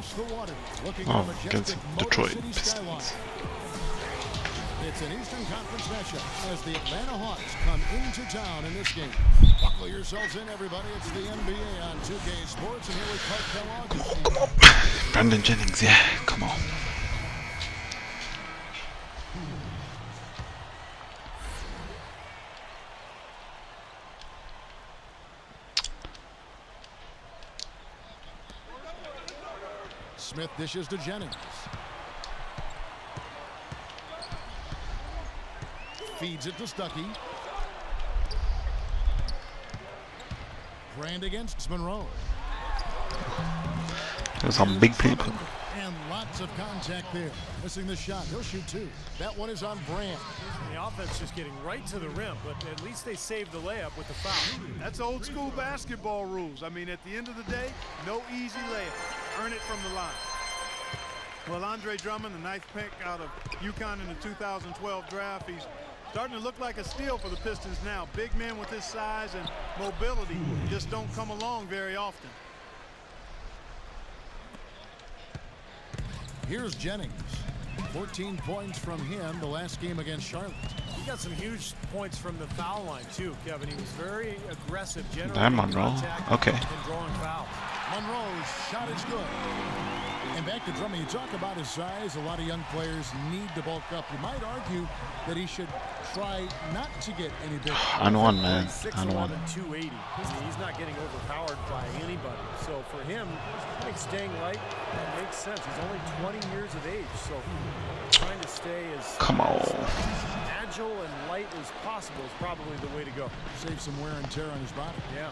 across the water, looking Oh, at the against majestic Detroit Motor City skyline. Pistons. It's an Eastern Conference matchup as the Atlanta Hawks come into town in this game. Buckle yourselves in, everybody. It's the NBA on 2K Sports, and here with Clark Kellogg. Brandon Jennings, yeah, come on. Smith dishes to Jennings. Feeds it to Stuckey. Brand against Monroe. There's some big people. And lots of contact there. Missing the shot. He'll shoot two. That one is on Brand. The offense just getting right to the rim, but at least they saved the layup with the foul. That's old school basketball rules. I mean, at the end of the day, no easy layup. Earn it from the line. Well, Andre Drummond, the 9th pick out of UConn in the 2012 draft, he's starting to look like a steal for the Pistons now. Big men with his size and mobility just don't come along very often. Here's Jennings. 14 points from him the last game against Charlotte. He got some huge points from the foul line too, Kevin. He was very aggressive, Damn, Monroe. Okay. And drawing fouls. Monroe's shot is good. And back to Drummond, you talk about his size. A lot of young players need to bulk up. You might argue that he should try not to get any bigger. I know one, man. 6'11", 280. He's not getting overpowered by anybody. So for him, I think staying light makes sense. He's only 20 years of age, so trying to stay as agile and light as possible is probably the way to go. Save some wear and tear on his body. Yeah.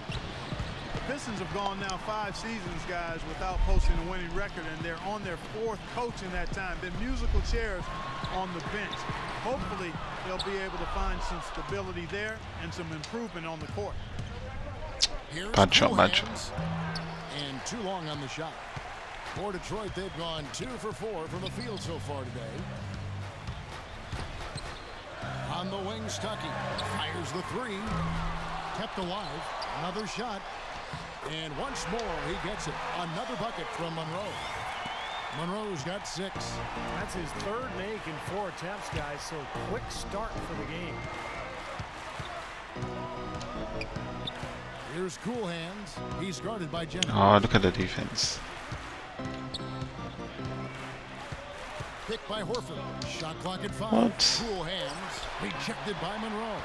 The Pistons have gone now 5 seasons, guys, without posting a winning record, and they're on their 4th coach in that time. Been musical chairs on the bench. Hopefully, they'll be able to find some stability there and some improvement on the court. Bad shot, bad shot. And too long on the shot. For Detroit, they've gone 2 for 4 from the field so far today. On the wing, Stuckey fires the 3. Kept alive. Another shot. And once more, he gets it. Another bucket from Monroe. Monroe's got 6. That's his 3rd make in 4 attempts, guys, so quick start for the game. Here's Cool Hands. He's guarded by Jennings. Oh, look at the defense. Pick by Horford. Shot clock at 5. What? Cool Hands. Rejected by Monroe.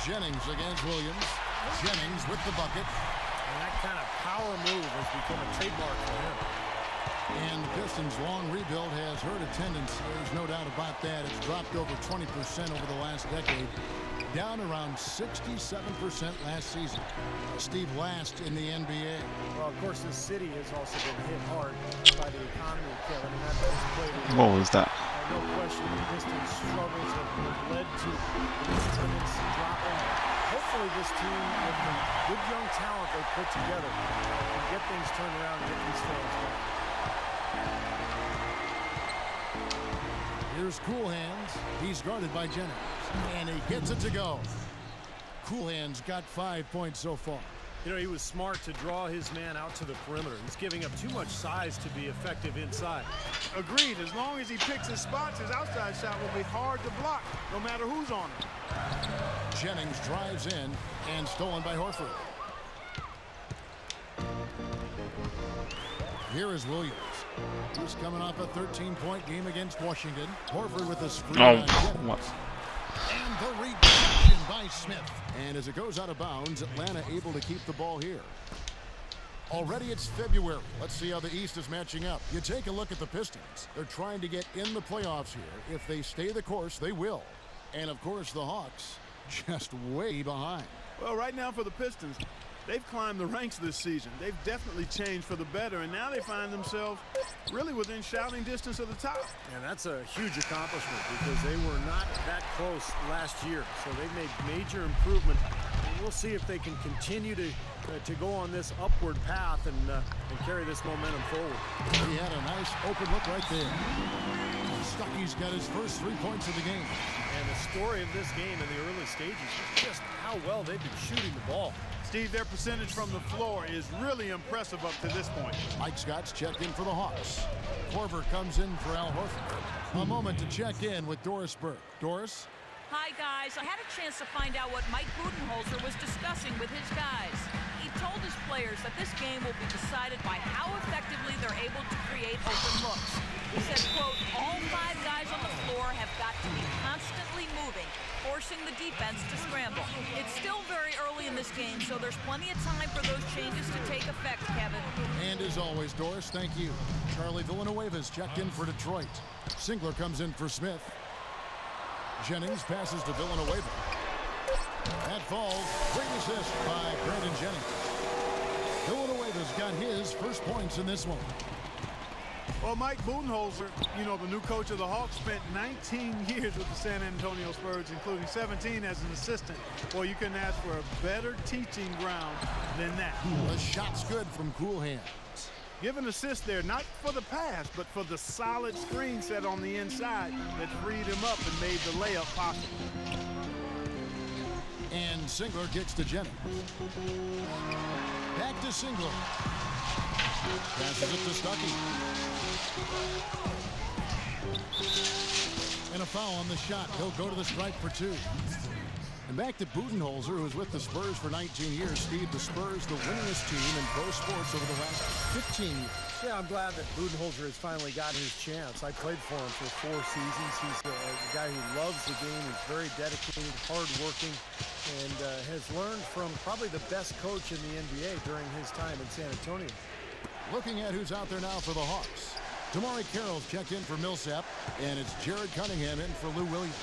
Jennings against Williams. Jennings with the bucket. And that kind of power move has become a trademark for him. And the Pistons' long rebuild has hurt attendance. There's no doubt about that. It's dropped over 20% over the last decade. Down around 67% last season. Steve, last in the NBA. Well, of course, this city has also been hit hard by the economy, Kevin, and that has played a role. What was that? No question, the Pistons' struggles have led to attendance dropping. Hopefully, this team, with the good young talent they put together, can get things turned around and get these fans back. Here's Cool Hands. He's guarded by Jennings. And he gets it to go. Cool Hands got 5 points so far. You know, he was smart to draw his man out to the perimeter. He's giving up too much size to be effective inside. Agreed. As long as he picks his spots, his outside shot will be hard to block, no matter who's on him. Jennings drives in and stolen by Horford. Here is Williams. He's coming off a 13-point game against Washington. Horford with a screen on Jennings. And the rejection by Smith. And as it goes out of bounds, Atlanta able to keep the ball here. Already it's February. Let's see how the East is matching up. You take a look at the Pistons. They're trying to get in the playoffs here. If they stay the course, they will. And of course, the Hawks just way behind. Well, right now for the Pistons, they've climbed the ranks this season. They've definitely changed for the better, and now they find themselves really within shouting distance of the top. And that's a huge accomplishment because they were not that close last year. So they've made major improvement. And we'll see if they can continue to go on this upward path and carry this momentum forward. He had a nice open look right there. Stuckey's got his first 3 points of the game. And the story of this game in the early stages is just how well they've been shooting the ball. Steve, their percentage from the floor is really impressive up to this point. Mike Scott's checked in for the Hawks. Korver comes in for Al Horford. A moment to check in with Doris Burke. Doris? Hi, guys. I had a chance to find out what Mike Budenholzer was discussing with his guys. He told his players that this game will be decided by how effectively they're able to create open looks. He said, quote, all 5 guys on the floor have got to be constantly moving, forcing the defense to scramble. It's still very early in this game, so there's plenty of time for those changes to take effect, Kevin. And as always, Doris, thank you. Charlie Villanueva's checked in for Detroit. Singler comes in for Smith. Jennings passes to Villanueva. That falls. Great assist by Brandon Jennings. Villanueva's got his first points in this one. Well, Mike Budenholzer, you know, the new coach of the Hawks, spent 19 years with the San Antonio Spurs, including 17 as an assistant. Well, you couldn't ask for a better teaching ground than that. The shot's good from Cool Hands. Give an assist there, not for the pass, but for the solid screen set on the inside that freed him up and made the layup possible. And Singler kicks to Jennings. Back to Singler. Passes it to Stuckey. And a foul on the shot. He'll go to the strike for 2. And back to Budenholzer, who was with the Spurs for 19 years. Steve, the Spurs, the winningest team in pro sports over the last 15 years. Yeah, I'm glad that Budenholzer has finally gotten his chance. I played for him for 4 seasons. He's a guy who loves the game. He's very dedicated, hardworking, and has learned from probably the best coach in the NBA during his time in San Antonio. Looking at who's out there now for the Hawks. Tamari Carroll's checked in for Millsap, and it's Jared Cunningham in for Lou Williams.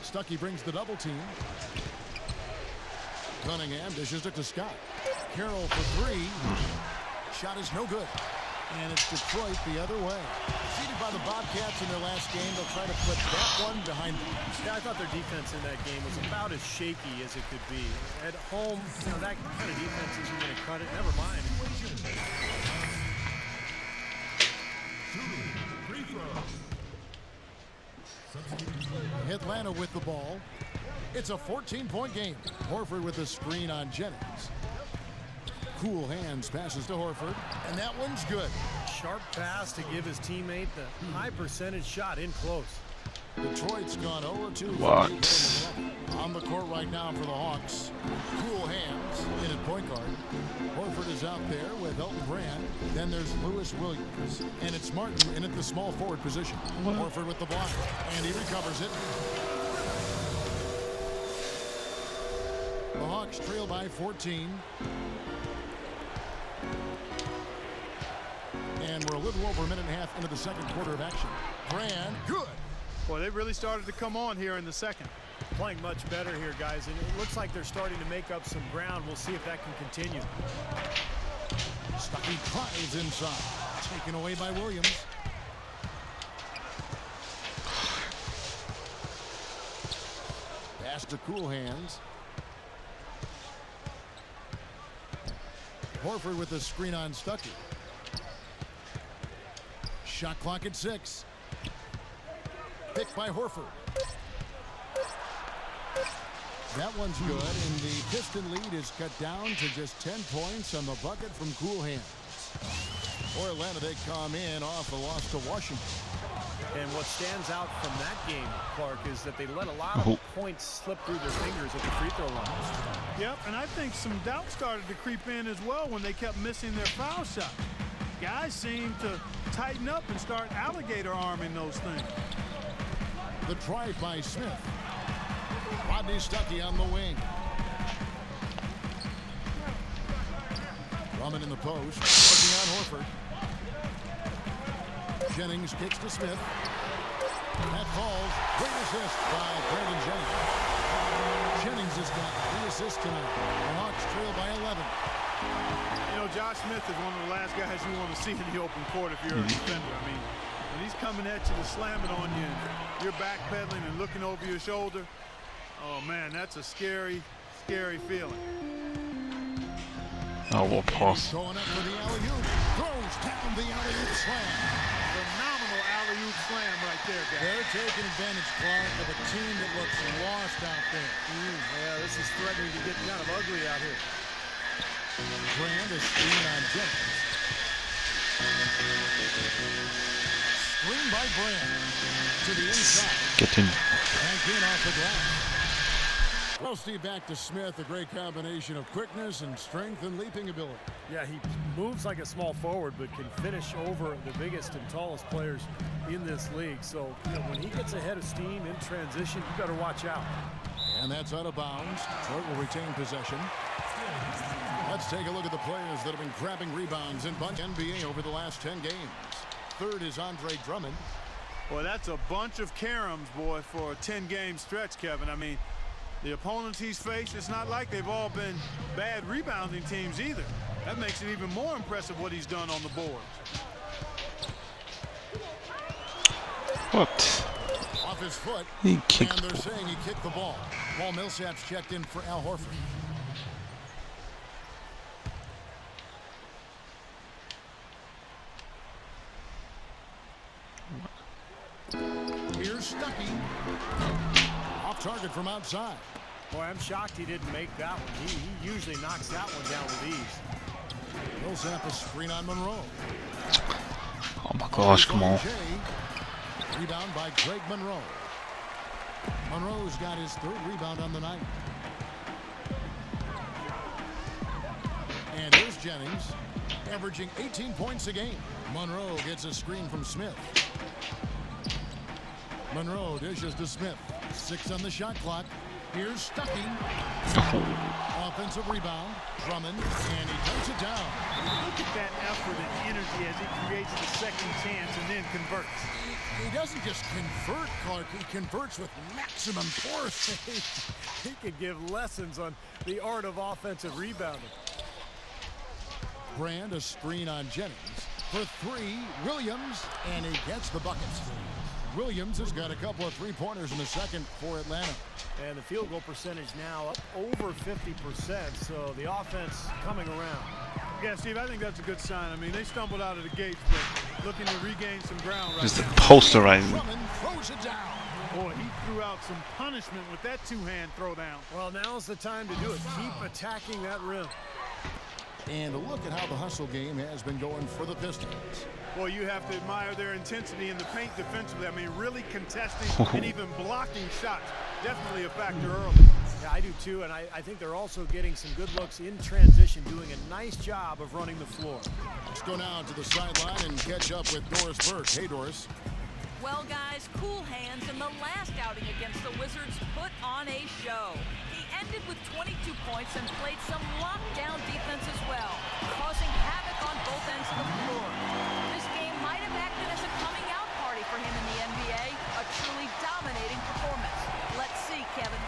Stuckey brings the double team. Cunningham dishes it to Scott. Carroll for 3. Shot is no good. And it's Detroit the other way. Defeated by the Bobcats in their last game, they'll try to put that one behind them. Yeah, I thought their defense in that game was about as shaky as it could be. At home, you know, that kind of defense isn't going to cut it. Never mind. Atlanta with the ball. It's a 14-point game. Horford with a screen on Jennings. Cool Hands passes to Horford, and that one's good. Sharp pass to give his teammate the high percentage shot in close. Detroit's gone 0-2. What? On the court right now for the Hawks. Cool Hands in at point guard. Horford is out there with Elton Brand. Then there's Lewis Williams. And it's Martin in at the small forward position. What? Horford with the block. And he recovers it. The Hawks trail by 14. And we're a little over a minute and a half into the second quarter of action. Brand, good. Boy, they really started to come on here in the second. Playing much better here, guys, and it looks like they're starting to make up some ground. We'll see if that can continue. Stuckey tries inside. Taken away by Williams. Pass to Cool Hands. Horford with the screen on Stuckey. Shot clock at 6. Picked by Horford. That one's good, and the Piston lead is cut down to just 10 points on the bucket from Cool Hands. For Atlanta, they come in off a loss to Washington. And what stands out from that game, Clark, is that they let a lot of points slip through their fingers at the free throw line. Yep, and I think some doubt started to creep in as well when they kept missing their foul shots. Guys seem to tighten up and start alligator arming those things. The try by Smith. Rodney Stuckey on the wing. Drummond in the post. Looking on Horford. Jennings kicks to Smith. That falls. Great assist by Brandon Jennings. Jennings has got 3 assists tonight. The Hawks trail by 11. You know, Josh Smith is one of the last guys you want to see in the open court if you're a defender. I mean, when he's coming at you to slam it on you, and you're backpedaling and looking over your shoulder. Oh man, that's a scary, scary feeling. Oh, what pass. Going up for the alley-oop. Throws down the alley-oop slam. Phenomenal alley-oop slam right there, guys. They're taking advantage, Clark, of a team that looks lost out there. Yeah, this is threatening to get kind of ugly out here. Brand a screen on Jennings. Screen by Brand to the inside. Get in. Back in off the glass. Well, Steve, back to Smith. A great combination of quickness and strength and leaping ability. Yeah, he moves like a small forward, but can finish over the biggest and tallest players in this league. So, when he gets ahead of steam in transition, you better watch out. And that's out of bounds. Detroit will retain possession. Let's take a look at the players that have been grabbing rebounds in bunch NBA over the last 10 games. Third is Andre Drummond. Well, that's a bunch of caroms, boy, for a 10-game stretch, Kevin. I mean, the opponents he's faced, it's not like they've all been bad rebounding teams either. That makes it even more impressive what he's done on the board. What? Off his foot. He kicked and they're the saying he kicked the ball. Paul Millsap's checked in for Al Horford. Here's Stuckey. Off target from outside. Boy, I'm shocked he didn't make that one. He usually knocks that one down with ease. Millsap a screen on Monroe. Oh my gosh, come on. Rebound by Greg Monroe. Monroe's got his third rebound on the night. And here's Jennings, averaging 18 points a game. Monroe gets a screen from Smith. Monroe dishes to Smith. 6 on the shot clock. Here's Stuckey. Offensive rebound. Drummond, and he takes it down. Look at that effort and energy as he creates the second chance and then converts. He doesn't just convert, Clark. He converts with maximum force. He could give lessons on the art of offensive rebounding. Brand a screen on Jennings. For 3, Williams, and he gets the buckets. Williams has got a couple of three-pointers in the second for Atlanta. And the field goal percentage now up over 50%, so the offense coming around. Yeah, Steve, I think that's a good sign. I mean, they stumbled out of the gates, but looking to regain some ground right Just the now. posterizing. Drummond throws it down. Boy, he threw out some punishment with that two-hand throwdown. Well, now's the time to do it. Keep attacking that rim. And a look at how the hustle game has been going for the Pistons. Boy, you have to admire their intensity in the paint defensively. I mean, really contesting and even blocking shots. Definitely a factor early. Yeah, I do too, and I think they're also getting some good looks in transition, doing a nice job of running the floor. Let's go now to the sideline and catch up with Doris Burke. Hey, Doris. Well, guys, cool hands in the last outing against the Wizards put on a show. He ended with 22 points and played some lockdown defense as well, causing havoc on both ends of the floor. This game might have acted as a coming-out party for him in the NBA, a truly dominating performance. Let's see, Kevin.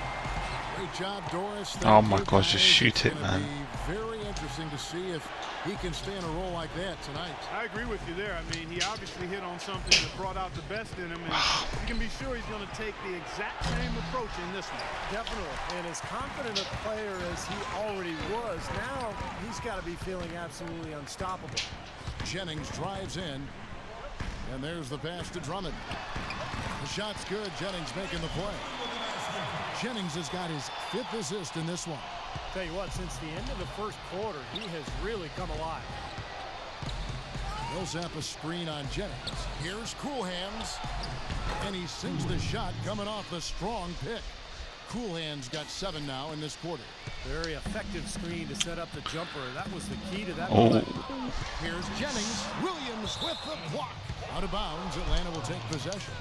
Great job, Doris. Oh my gosh, just shoot it, It's man. gonna be very interesting to see if he can stay in a role like that tonight. I agree with you there. I mean, he obviously hit on something that brought out the best in him, and you can be sure he's going to take the exact same approach in this one. Definitely, and as confident a player as he already was, now he's got to be feeling absolutely unstoppable. Jennings drives in, and there's the pass to Drummond. The shot's good. Jennings making the play. Jennings has got his 5th assist in this one. Tell you what, since the end of the first quarter, he has really come alive. Millsap a screen on Jennings. Here's Cool Hands, and he sinks the shot coming off the strong pick. Cool Hands got 7 now in this quarter. Very effective screen to set up the jumper. That was the key to that Oh. play. Here's Jennings. Williams with the block. Out of bounds. Atlanta will take possession.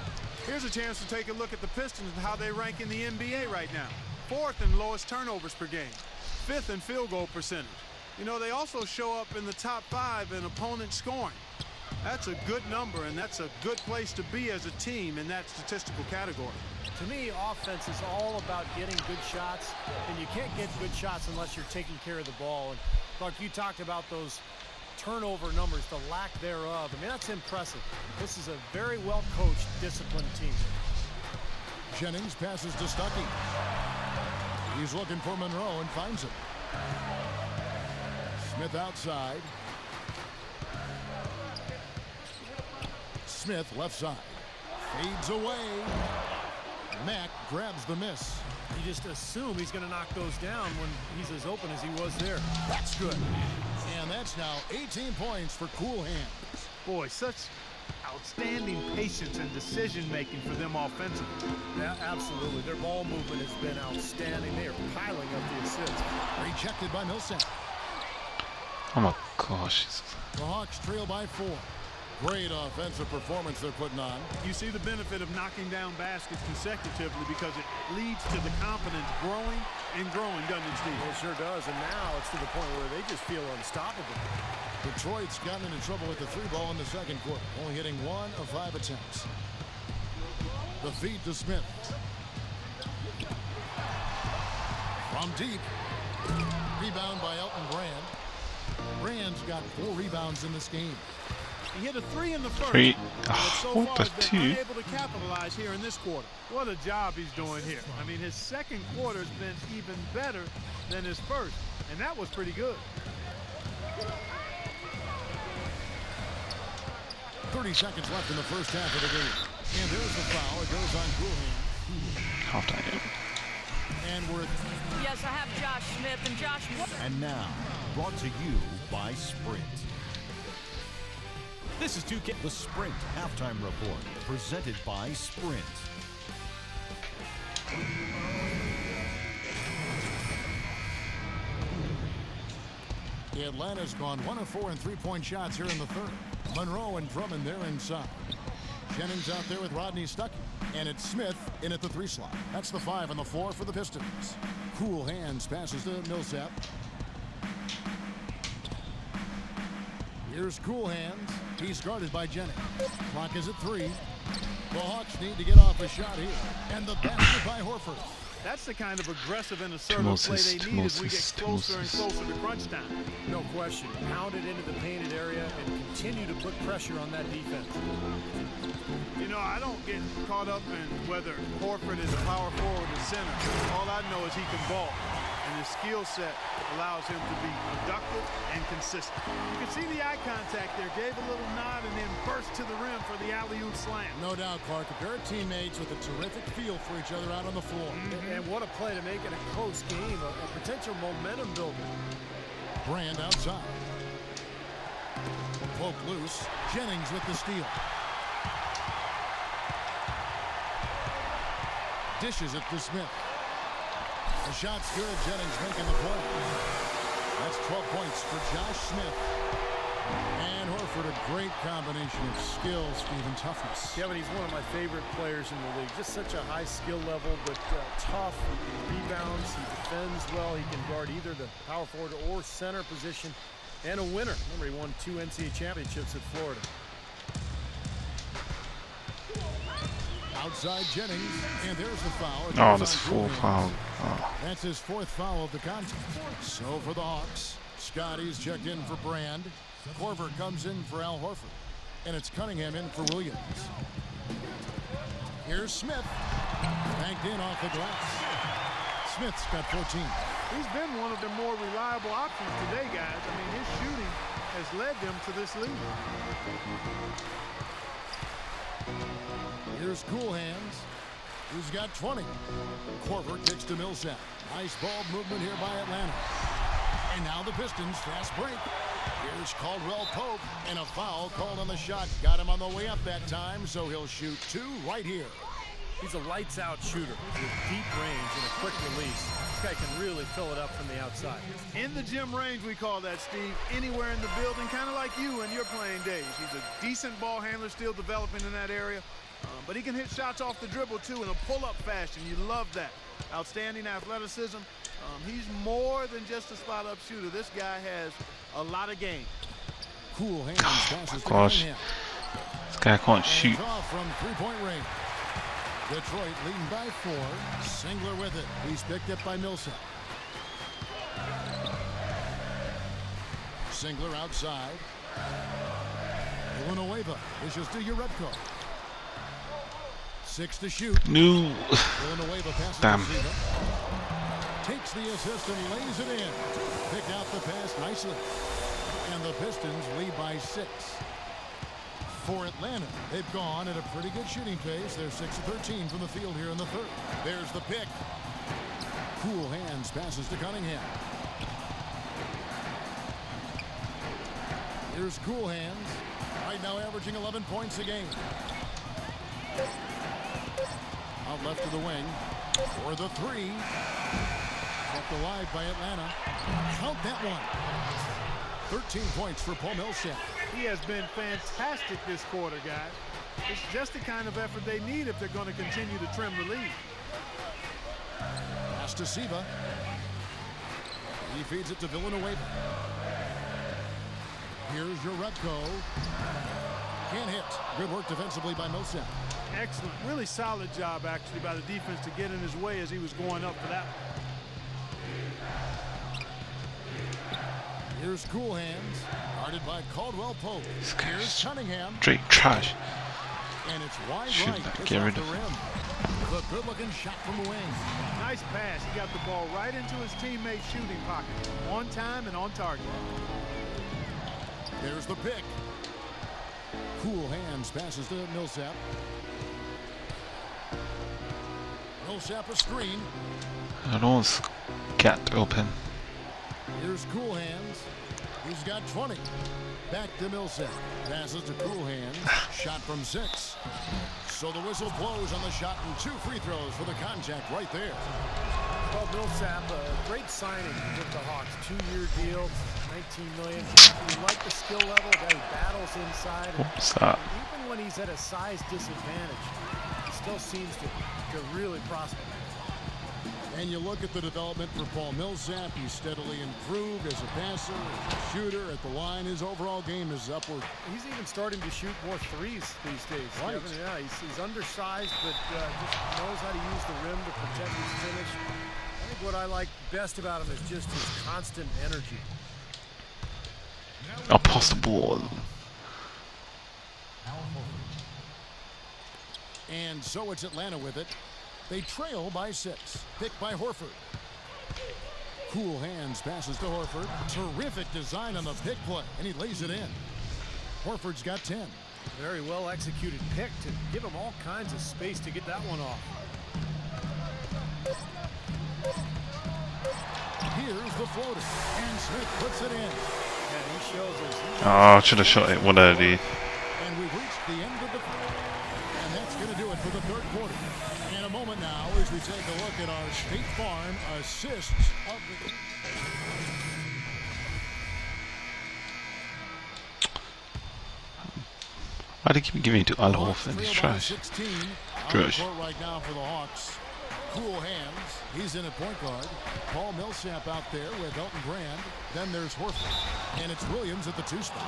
Here's a chance to take a look at the Pistons and how they rank in the NBA right now. 4th in lowest turnovers per game. 5th in field goal percentage. You know, they also show up in the top 5 in opponent scoring. That's a good number, and that's a good place to be as a team in that statistical category. To me, offense is all about getting good shots, and you can't get good shots unless you're taking care of the ball. And Clark, you talked about those turnover numbers, the lack thereof. I mean, that's impressive. This is a very well-coached, disciplined team. Jennings passes to Stuckey. He's looking for Monroe and finds him. Smith outside. Smith left side. Fades away. Mack grabs the miss. You just assume he's going to knock those down when he's as open as he was there. That's good. And that's now 18 points for Cool Hands. Boy, such outstanding patience and decision-making for them offensively. Yeah, absolutely. Their ball movement has been outstanding. They are piling up the assists. Rejected by Millsap. Oh my gosh. The Hawks trail by 4. Great offensive performance they're putting on. You see the benefit of knocking down baskets consecutively because it leads to the confidence growing and growing, doesn't it, Steve? It sure does, and now it's to the point where they just feel unstoppable. Detroit's gotten into trouble with the 3-ball in the second quarter, only hitting 1 of 5 attempts. The feed to Smith. From deep. Rebound by Elton Brand. Brand's got 4 rebounds in this game. He hit a 3 in the first. 3. But so far What has the been 2? unable to capitalize here in this quarter. What a job he's doing here. I mean, his second quarter's been even better than his first, and that was pretty good. 30 seconds left in the first half of the game. And there's the foul. It goes on Cool Hands. Half time. And we're at Yes, I have Josh Smith, and Josh. And now, brought to you by Sprint. This is 2K, the Sprint Halftime Report, presented by Sprint. Atlanta's gone 1 of 4 in 3-point shots here in the third. Monroe and Drummond there inside. Jennings out there with Rodney Stuckey. And it's Smith in at the 3 slot. That's the 5 and the 4 for the Pistons. Cool Hands passes to Millsap. Here's Cool Hands. He's guarded by Jennings. Clock is at 3. The Hawks need to get off a shot here. And the basket by Horford. That's the kind of aggressive and assertive play they need as we get closer and closer to crunch time. No question. Pound it into the painted area and continue to put pressure on that defense. You know, I don't get caught up in whether Horford is a power forward or center. All I know is he can ball, and his skill set allows him to be productive and consistent. You can see the eye contact there. Gave a little nod and then burst to the rim for the alley-oop slam. No doubt, Clark. A pair of teammates with a terrific feel for each other out on the floor. And what a play to make it a close game, a potential momentum builder. Brand outside. Poke loose. Jennings with the steal. Dishes it to Smith. The shot's good. Jennings making the point. That's 12 points for Josh Smith. And Horford, a great combination of skill, speed, and toughness. Kevin, he's one of my favorite players in the league. Just such a high skill level, but tough. He rebounds, he defends well. He can guard either the power forward or center position. And a winner. Remember, he won 2 NCAA championships at Florida. Outside Jennings, and there's the foul. Oh, that's 4 foul. Oh. That's his 4th foul of the contest. So for the Hawks, Scotty's checked in for Brand. Korver comes in for Al Horford. And it's Cunningham in for Williams. Here's Smith. Banked in off the glass. Smith's got 14. He's been one of the more reliable options today, guys. I mean, his shooting has led them to this lead. Here's Cool Hands, who's got 20. Korver kicks to Millsap. Nice ball movement here by Atlanta. And now the Pistons fast break. Here's Caldwell Pope, and a foul called on the shot. Got him on the way up that time, so he'll shoot 2 right here. He's a lights-out shooter with deep range and a quick release. This guy can really fill it up from the outside. In the gym range, we call that, Steve. Anywhere in the building, kind of like you in your playing days. He's a decent ball handler, still developing in that area. But he can hit shots off the dribble, too, in a pull-up fashion. You love that. Outstanding athleticism. He's more than just a spot-up shooter. This guy has a lot of game. Cool Hands passes to Gosh. Cunningham. This guy can't shoot. Hands off from 3-point range. Detroit leading by 4. Singler with it. He's picked up by Millsap. Singler outside. Villanueva. This is to Urebko. 6 to shoot. No. Villanueva passes Damn. to Ziva. Takes the assist and lays it in. Picked out the pass nicely. And the Pistons lead by 6. For Atlanta, they've gone at a pretty good shooting pace. They're 6 of 13 from the field here in the third. There's the pick. Cool hands passes to Cunningham. Here's Cool hands. Right now averaging 11 points a game. Out left to the wing. For the three. Kept alive by Atlanta. Count that one. 13 points for Paul Millsap. He has been fantastic this quarter, guys. It's just the kind of effort they need if they're going to continue to trim the lead. Pass to Siva. He feeds it to Villanueva. Here's your Repko. Can't hit. Good work defensively by Millsap. Excellent. Really solid job, actually, by the defense to get in his way as he was going up for that one. Here's Cool hands. Guarded by Caldwell Pope. Here's Cunningham. Straight trash. And it's wide Shoot right. that. It's Get off rid the of it. rim. The good-looking shot from the wing. Nice pass. He got the ball right into his teammate's shooting pocket. On time and on target. There's the pick. Cool hands passes to Millsap. Millsap a screen. I don't get open. Here's Cool hands. He's got 20. Back to Millsap. Passes to Cool hands. Shot from 6. So the whistle blows on the shot and 2 free throws for the contact right there. Well, Millsap, a great signing with the Hawks. 2-year deal, $19 million. You like the skill level, guy who battles inside. What's that? Even when he's at a size disadvantage, he still seems to really prosper. And you look at the development for Paul Millsap. He's steadily improved as a passer, as a shooter. At the line, his overall game is upward. He's even starting to shoot more threes these days. Right. Kevin. Yeah, he's undersized, but just knows how to use the rim to protect his finish. I think what I like best about him is just his constant energy. I'll pass the ball. And so it's Atlanta with it. They trail by 6. Picked by Horford. Cool hands passes to Horford. Terrific design on the pick play, and he lays it in. Horford's got 10. Very well executed pick to give him all kinds of space to get that one off. Here's the floater, and Smith puts it in. And he shows us. Oh, I should have shot it. What did I do? And we've reached the end of the quarter. And that's going to do it for the third quarter. In a moment now, as we take a look at our State Farm assists of the game. Why do they keep giving it to Al Horford? It's trash. 16 on the Trash. court right now for the Hawks. Cool hands. He's in at point guard. Paul Millsap out there with Elton Brand. Then there's Horford. And it's Williams at the 2 spot.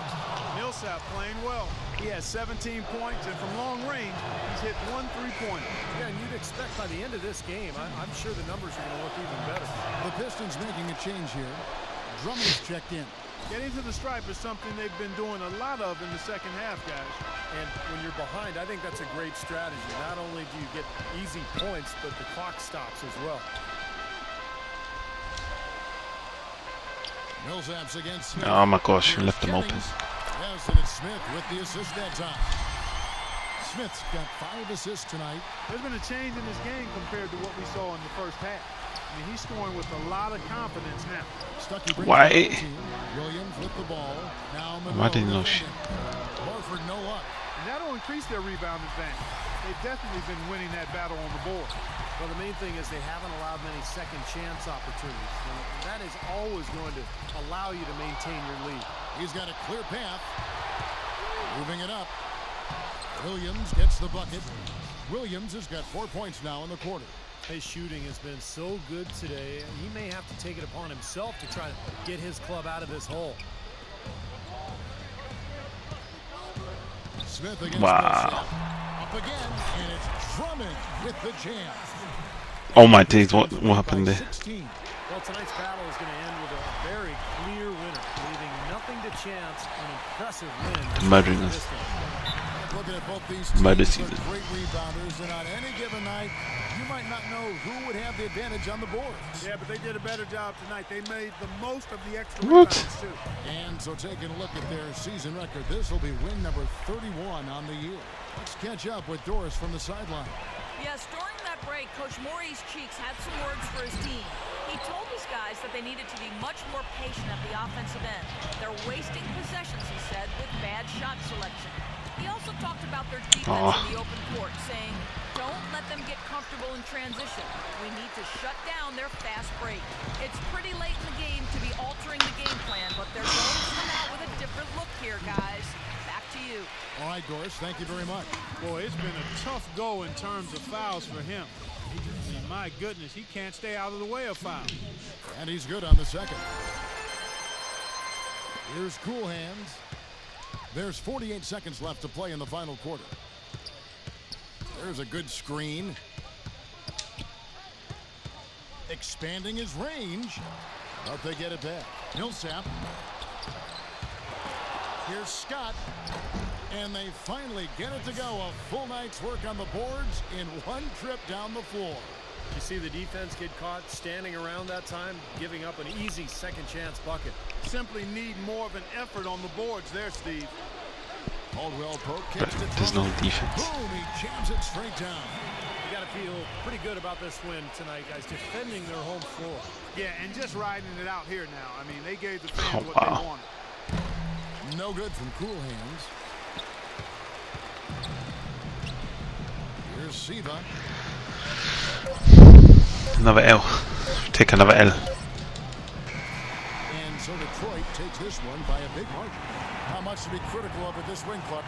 Millsap playing well. He has 17 points, and from long range, he's hit 1 3-pointer. Yeah, and you'd expect by the end of this game, I'm sure the numbers are going to look even better. The Pistons making a change here. Drummond's checked in. Getting to the stripe is something they've been doing a lot of in the second half, guys. And when you're behind, I think that's a great strategy. Not only do you get easy points, but the clock stops as well. Millsap's against Smith. Oh my gosh, Here's left them open. Jennings. Yes, and it's Smith with the assist that time. Smith's got 5 assists tonight. There's been a change in his game compared to what we saw in the first half. I mean, he's scoring with a lot of confidence now. Stuckey brings Why? it up the team. Williams with the ball. Now Why didn't know defending. shit? Horford no luck. And that'll increase their rebound advantage. They've definitely been winning that battle on the board. Well, the main thing is they haven't allowed many second chance opportunities. And that is always going to allow you to maintain your lead. He's got a clear path. Moving it up. Williams gets the bucket. Williams has got 4 points now in the quarter. His shooting has been so good today. He may have to take it upon himself to try to get his club out of this hole. Smith against Wow. Millsap. Up again, and it's Drummond with the jam. Oh my days, what happened there? 16. Well, tonight's battle is going to end with a very clear winner, leaving nothing to chance. An impressive win. Murdering us. Looking at both these teams, Murder they're season. great rebounders, and on any given night, you might not know who would have the advantage on the boards. Yeah, but they did a better job tonight. They made the most of the extra What? rebounds, too. And so taking a look at their season record, this will be win number 31 on the year. Let's catch up with Doris from the sideline. Yes, during that break, Coach Maurice Cheeks had some words for his team. He told his guys that they needed to be much more patient at the offensive end. They're wasting possessions, he said, with bad shot selection. He also talked about their defense in the open court, saying, don't let them get comfortable in transition. We need to shut down their fast break. It's pretty late in the game to be altering the game plan, but they're going to come out with a different look here, guys. Back to you. All right, Doris, thank you very much. Boy, it's been a tough go in terms of fouls for him. I mean, my goodness, he can't stay out of the way of fouls. And he's good on the second. Here's Cool Hands. There's 48 seconds left to play in the final quarter. There's a good screen. Expanding his range. But they get it back. Millsap. Here's Scott. And they finally get it to go. A full night's work on the boards in one trip down the floor. You see the defense get caught standing around that time, giving up an easy second chance bucket. Simply need more of an effort on the boards there, Steve. Caldwell Pope kicks it. There's no defense. Boom, he jams it straight down. You got to feel pretty good about this win tonight, guys, defending their home floor. Yeah, and just riding it out here now. I mean, they gave the fans what wow. they wanted. No good from Cool Hands. Here's Siva. Another L. Take another L. And so Detroit takes this one by a big margin. Not much to be critical of at this win, Clark.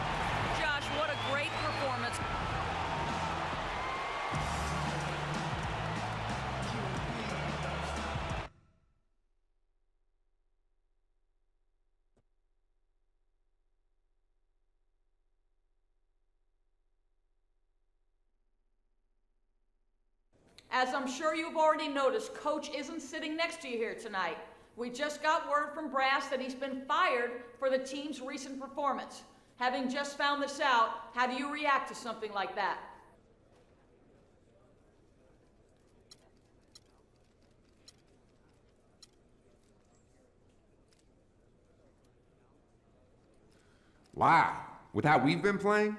Josh, what a great performance. As I'm sure you've already noticed, Coach isn't sitting next to you here tonight. We just got word from Brass that he's been fired for the team's recent performance. Having just found this out, how do you react to something like that? Wow, with how we've been playing,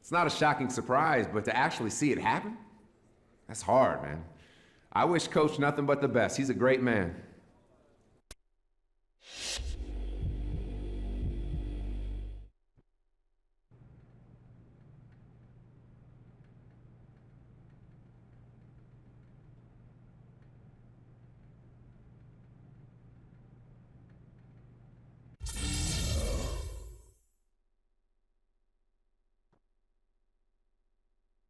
it's not a shocking surprise, but to actually see it happen, that's hard, man. I wish Coach nothing but the best. He's a great man.